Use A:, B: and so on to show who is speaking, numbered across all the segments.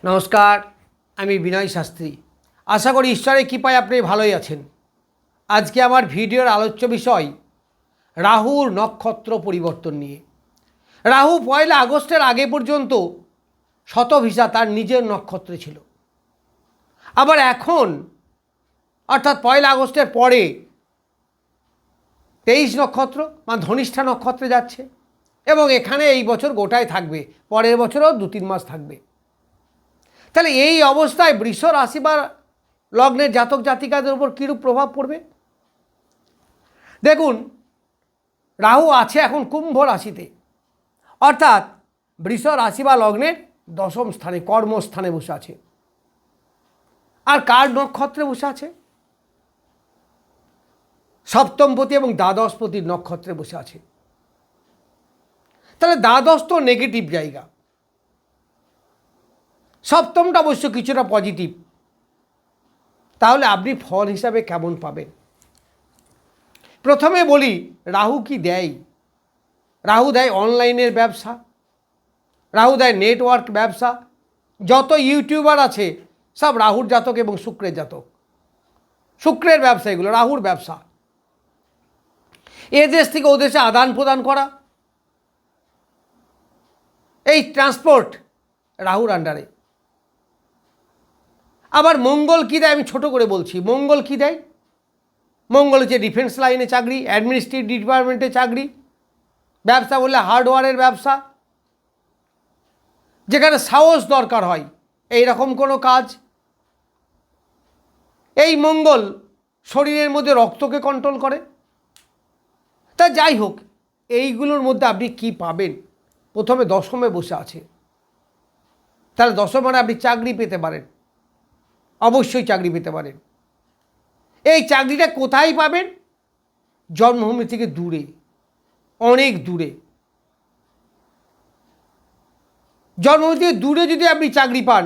A: নমস্কার, আমি বিনয় শাস্ত্রী। আশা করি ঈশ্বরের কৃপায় আপনি ভালোই আছেন। আজকে আমার ভিডিওর আলোচ্য বিষয় রাহুর নক্ষত্র পরিবর্তন নিয়ে। রাহু 1 আগস্টের আগে পর্যন্ত শতভিসা তার নিজের নক্ষত্রে ছিল। আবার এখন অর্থাৎ 1 আগস্টের পরে 23 নক্ষত্র বা ধনিষ্ঠা নক্ষত্রে যাচ্ছে এবং এখানে এই বছর গোটায় থাকবে, পরের বছরও 2-3 মাস থাকবে। তাহলে এই অবস্থায় বৃষ রাশি বা লগ্নের জাতক জাতিকাদের উপর কীরূপ প্রভাব পড়বে? দেখুন, রাহু আছে এখন কুম্ভ রাশিতে, অর্থাৎ বৃষ রাশি বা লগ্নের 10ম স্থানে, কর্মস্থানে বসে আছে। আর কার নক্ষত্রে বসে আছে? সপ্তমপতি এবং দ্বাদশপতির নক্ষত্রে বসে আছে। তাহলে দ্বাদশ তো নেগেটিভ জায়গা, সপ্তমটা অবশ্য কিছুটা পজিটিভ। তাহলে আপনি ফল হিসাবে কেমন পাবেন? প্রথমে বলি, রাহু কি দেয়? রাহু দেয় অনলাইনের ব্যবসা, রাহু দেয় নেটওয়ার্ক ব্যবসা। যত ইউটিউবার আছে সব রাহুর জাতক এবং শুক্রের জাতক। শুক্রের ব্যবসা এগুলো, রাহুর ব্যবসা। এ দেশ থেকে ও দেশে আদান প্রদান করা, এই ট্রান্সপোর্ট রাহুর আন্ডারে। আবার মঙ্গল কী দেয় আমি ছোট করে বলছি। মঙ্গল কী দেয়? মঙ্গল হচ্ছে ডিফেন্স লাইনে চাকরি, অ্যাডমিনিস্ট্রেটিভ ডিপার্টমেন্টে চাকরি, ব্যবসা বললে হার্ডওয়্যারের ব্যবসা, যেখানে সাহস দরকার হয় এই রকম কোনো কাজ। এই মঙ্গল শরীরের মধ্যে রক্তকে কন্ট্রোল করে। তা যাই হোক, এইগুলোর মধ্যে আপনি কি পাবেন? প্রথমে দশমে বসে আছে, তাহলে দশমে আপনি চাকরি পেতে পারেন, অবশ্যই চাকরি পেতে পারেন। এই চাকরিটা কোথায় পাবেন? জন্মভূমি থেকে দূরে, অনেক দূরে। জন্মভূমি থেকে দূরে যদি আপনি চাকরি পান,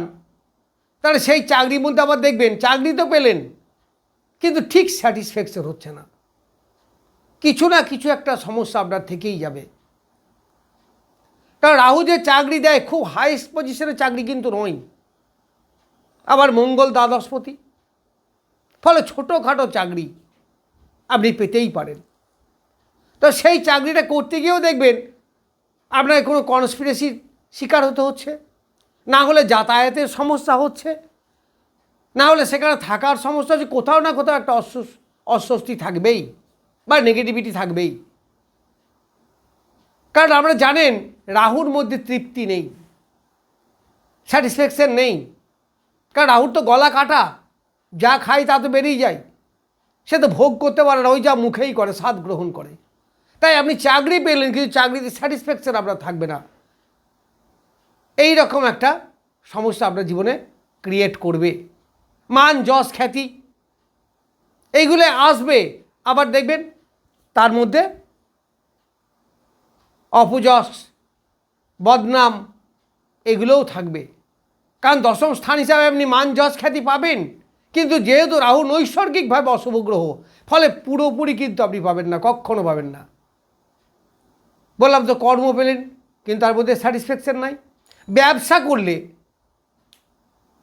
A: তাহলে সেই চাকরির মধ্যে আবার দেখবেন চাকরি তো পেলেন, কিন্তু ঠিক স্যাটিসফ্যাকশন হচ্ছে না। কিছু না কিছু একটা সমস্যা আপনার থেকেই যাবে। কারণ রাহু যে চাকরি দেয় খুব হাইয়েস্ট পজিশনের চাকরি কিন্তু নয়। আবার মঙ্গল দ্বাদশপতি, ফলে ছোটোখাটো চাকরি আপনি পেতেই পারেন। তো সেই চাকরিটা করতে গিয়েও দেখবেন আপনাকে কোনো কনস্পিরেসির শিকার হতে হচ্ছে, না হলে যাতায়াতের সমস্যা হচ্ছে, না হলে সেখানে থাকার সমস্যা হচ্ছে। কোথাও না কোথাও একটা অস্বস্তি থাকবেই বা নেগেটিভিটি থাকবেই। কারণ আমরা জানেন রাহুর মধ্যে তৃপ্তি নেই, স্যাটিসফ্যাকশন নেই। কারণ রাহুর তো গলা কাটা, যা খায় তা তো বেরিয়ে যায়, সে তো ভোগ করতে পারে না, ওই যা মুখেই করে, স্বাদ গ্রহণ করে। তাই আপনি চাকরি পেলেন কিন্তু চাকরিতে স্যাটিসফ্যাকশন আপনার থাকবে না। এই রকম একটা সমস্যা আপনার জীবনে ক্রিয়েট করবে। মান যশ খ্যাতি এইগুলো আসবে, আবার দেখবেন তার মধ্যে অপযশ, বদনাম এগুলোও থাকবে। কারণ দশম স্থান হিসাবে আপনি মান যশ খ্যাতি পাবেন, কিন্তু যেহেতু রাহু নৈসর্গিকভাবে অশুভ গ্রহ, ফলে পুরোপুরি কিন্তু আপনি পাবেন না, কখনো পাবেন না। বললাম তো কর্ম পেলেন, কিন্তু তার মধ্যে স্যাটিসফ্যাকশন নাই। ব্যবসা করলে,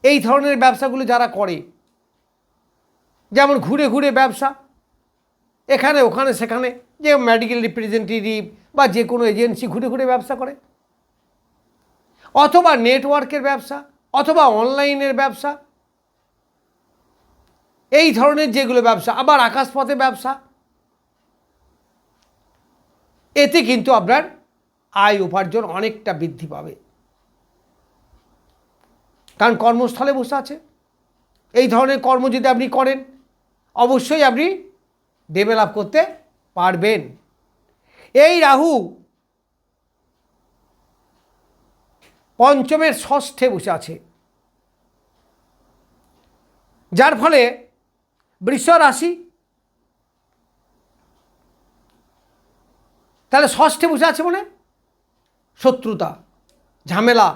A: এই ধরনের ব্যবসাগুলো যারা করে, যেমন ঘুরে ঘুরে ব্যবসা, এখানে ওখানে সেখানে, যে মেডিকেল রিপ্রেজেন্টেটিভ বা যে কোনো এজেন্সি ঘুরে ঘুরে ব্যবসা করে, অথবা নেটওয়ার্কের ব্যবসা, অথবা অনলাইনের ব্যবসা, এই ধরনের যেগুলো ব্যবসা, আবার আকাশপথে ব্যবসা, এতে কিন্তু আপনার আয় উপার্জন অনেকটা বৃদ্ধি পাবে। কারণ কর্মস্থলে বসে আছে। এই ধরনের কর্ম যদি আপনি করেন, অবশ্যই আপনি ডেভেলপ করতে পারবেন। এই রাহু পঞ্চমের ষষ্ঠে বসে আছে, যার ফলে বৃষ রাশি, তাহলে ষষ্ঠে বসে আছে মানে শত্রুতা, ঝামেলা,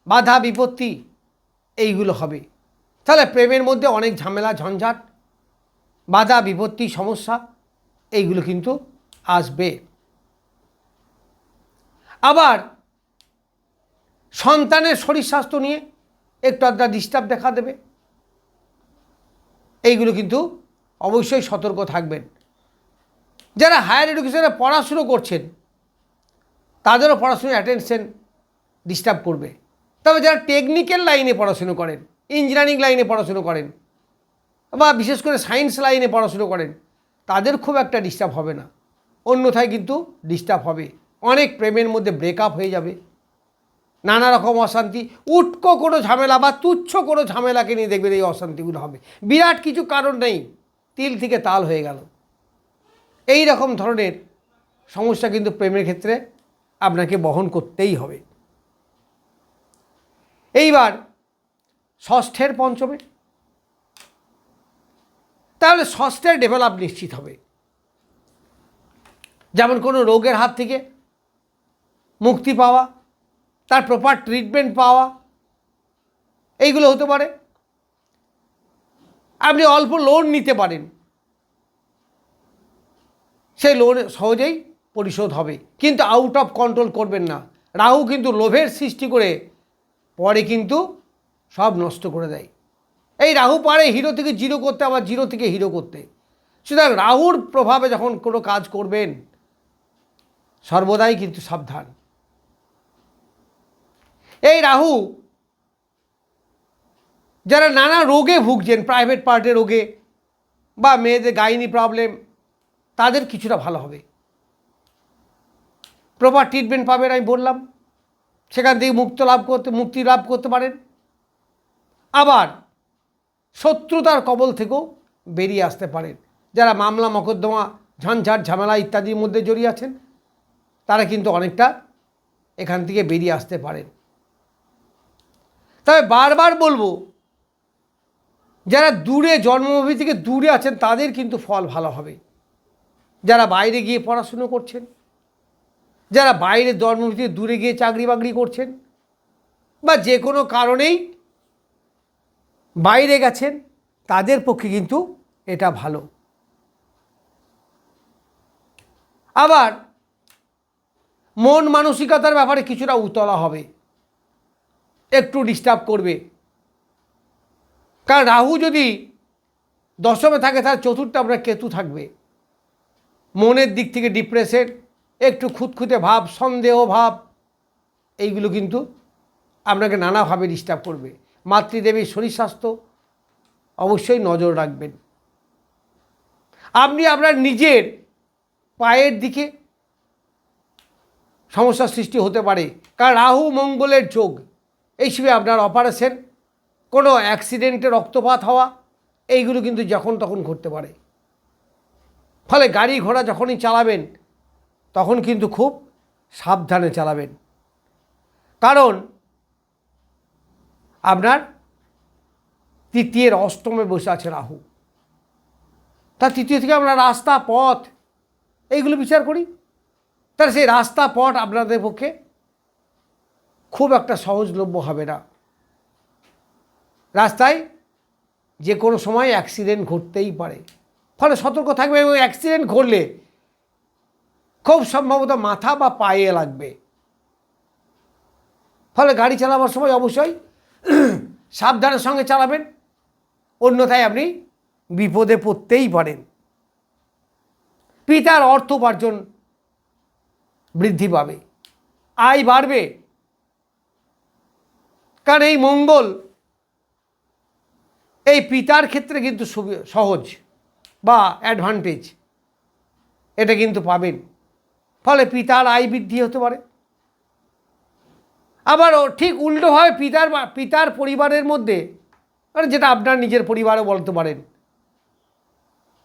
A: বাধা বিপত্তি এইগুলো হবে। তাহলে প্রেমের মধ্যে অনেক ঝামেলা, ঝঞ্ঝাট, বাধা বিপত্তি, সমস্যা এইগুলো কিন্তু আসবে। আবার সন্তানের শরীর স্বাস্থ্য নিয়ে একটু আধটা ডিস্টার্ব দেখা দেবে। এইগুলো কিন্তু অবশ্যই সতর্ক থাকবেন। যারা হায়ার এডুকেশনে পড়াশুনো করছেন তাদেরও পড়াশুনো অ্যাটেনশন ডিস্টার্ব করবে। তবে যারা টেকনিক্যাল লাইনে পড়াশুনো করেন, ইঞ্জিনিয়ারিং লাইনে পড়াশুনো করেন বা বিশেষ করে সায়েন্স লাইনে পড়াশুনো করেন তাদের খুব একটা ডিস্টার্ব হবে না। অন্যথায় কিন্তু ডিস্টার্ব হবে। অনেক প্রেমের মধ্যে ব্রেকআপ হয়ে যাবে, নানা রকম অশান্তি, উটকো কোনো ঝামেলা বা তুচ্ছ কোনো ঝামেলাকে নিয়ে দেখবেন এই অশান্তিগুলো হবে। বিরাট কিছু কারণ নেই, তিল থেকে তাল হয়ে গেল। এই রকম ধরনের সমস্যা কিন্তু প্রেমের ক্ষেত্রে আপনাকে বহন করতেই হবে। এইবার ষষ্ঠের পঞ্চমে, তাহলে ষষ্ঠের ডেভেলপ নিশ্চিত হবে। যেমন কোনো রোগের হাত থেকে মুক্তি পাওয়া, তার প্রপার ট্রিটমেন্ট পাওয়া, এইগুলো হতে পারে। আপনি অল্প লোন নিতে পারেন, সেই লোন সহজেই পরিশোধ হবে, কিন্তু আউট অফ কন্ট্রোল করবেন না। রাহু কিন্তু লোভের সৃষ্টি করে পরে কিন্তু সব নষ্ট করে দেয়। এই রাহু পারে হিরো থেকে জিরো করতে, আবার জিরো থেকে হিরো করতে। সুতরাং রাহুর প্রভাবে যখন কোনো কাজ করবেন সর্বদাই কিন্তু সাবধান। এই রাহু যারা নানা রোগে ভুগছেন, প্রাইভেট পার্টের রোগে বা মেয়েদের গাইনি প্রবলেম, তাদের কিছুটা ভালো হবে, প্রপার ট্রিটমেন্ট পাবেন। আমি বললাম সেখান থেকে মুক্তি লাভ করতে পারেন। আবার শত্রুতার কবল থেকেও বেরিয়ে আসতে পারেন। যারা মামলা মকদ্দমা ঝঞ্ঝাট ঝামেলা ইত্যাদির মধ্যে জড়িয়ে আছেন তারা কিন্তু অনেকটা এখান থেকে বেরিয়ে আসতে পারেন। তবে বারবার বলবো, যারা দূরে জন্মভূমি থেকে দূরে আছেন তাদের কিন্তু ফল ভালো হবে। যারা বাইরে গিয়ে পড়াশুনো করছেন, যারা বাইরে জন্মভূমি থেকে দূরে গিয়ে চাকরি বাকরি করছেন বা যে কোনো কারণেই বাইরে গেছেন তাদের পক্ষে কিন্তু এটা ভালো। আবার মন মানসিকতার ব্যাপারে কিছুটা উতলা হবে, একটু ডিস্টার্ব করবে। কারণ রাহু যদি দশমে থাকে তার চতুর্থে আপনার কেতু থাকবে। মনের দিক থেকে ডিপ্রেশন, একটু খুঁতখুঁতে ভাব, সন্দেহ ভাব, এইগুলো কিন্তু আপনাকে নানাভাবে ডিস্টার্ব করবে। মাতৃদেবীর শরীর স্বাস্থ্য অবশ্যই নজর রাখবেন। আপনি আপনার নিজের পায়ের দিকে সমস্যার সৃষ্টি হতে পারে, কারণ রাহু মঙ্গলের যোগ। এই সময় আপনার অপারেশন, কোনো অ্যাক্সিডেন্টে রক্তপাত হওয়া, এইগুলো কিন্তু যখন তখন ঘটতে পারে। ফলে গাড়ি ঘোড়া যখনই চালাবেন তখন কিন্তু খুব সাবধানে চালাবেন, কারণ আপনার তৃতীয়ের অষ্টমে বসে আছে রাহু। তার তৃতীয় থেকে আমরা রাস্তা পথ এইগুলো বিচার করি, তাহলে সেই রাস্তা পথ আপনাদের পক্ষে খুব একটা সহজলভ্য হবে না। রাস্তায় যে কোনো সময় অ্যাক্সিডেন্ট ঘটতেই পারে, ফলে সতর্ক থাকবে। এবং অ্যাক্সিডেন্ট ঘটলে খুব সম্ভবত মাথা বা পায়ে লাগবে। ফলে গাড়ি চালাবার সময় অবশ্যই সাবধানের সঙ্গে চালাবেন, অন্যথায় আপনি বিপদে পড়তেই পারেন। পিতার অর্থ উপার্জন বৃদ্ধি পাবে, আয় বাড়বে, কারণ এই মঙ্গল এই পিতার ক্ষেত্রে কিন্তু সহজ বা অ্যাডভান্টেজ এটা কিন্তু পাবেন। ফলে পিতার আয় বৃদ্ধি হতে পারে। আবার ঠিক উল্টোভাবে পিতার পরিবারের মধ্যে, মানে যেটা আপনার নিজের পরিবারও বলতে পারেন,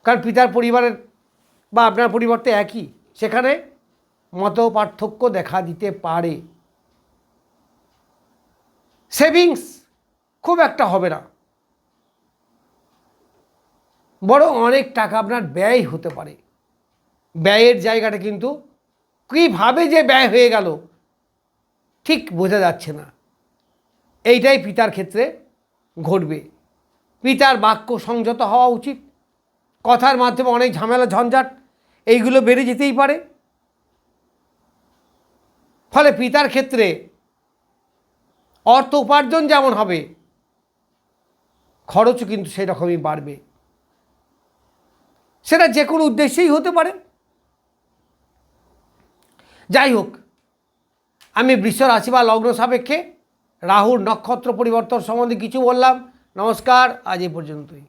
A: কারণ পিতার পরিবারের বা আপনার পরিবার তো একই, সেখানে মত পার্থক্য দেখা দিতে পারে। সেভিংস খুব একটা হবে না, বরং অনেক টাকা আপনার ব্যয় হতে পারে। ব্যয়ের জায়গাটা কিন্তু কীভাবে যে ব্যয় হয়ে গেল ঠিক বোঝা যাচ্ছে না। এইটাই পিতার ক্ষেত্রে ঘটবে। পিতার বাক্য সংযত হওয়া উচিত। কথার মাধ্যমে অনেক ঝামেলা ঝঞ্ঝাট এইগুলো বেড়ে যেতেই পারে। ফলে পিতার ক্ষেত্রে অর্থ উপার্জন যেমন হবে, খরচও কিন্তু সেরকমই বাড়বে। সেটা যে কোনো উদ্দেশ্যেই হতে পারে। যাই হোক, আমি বৃষ রাশি বা লগ্ন সাপেক্ষে রাহুর নক্ষত্র পরিবর্তন সম্বন্ধে কিছু বললাম। নমস্কার, আজ এই পর্যন্তই।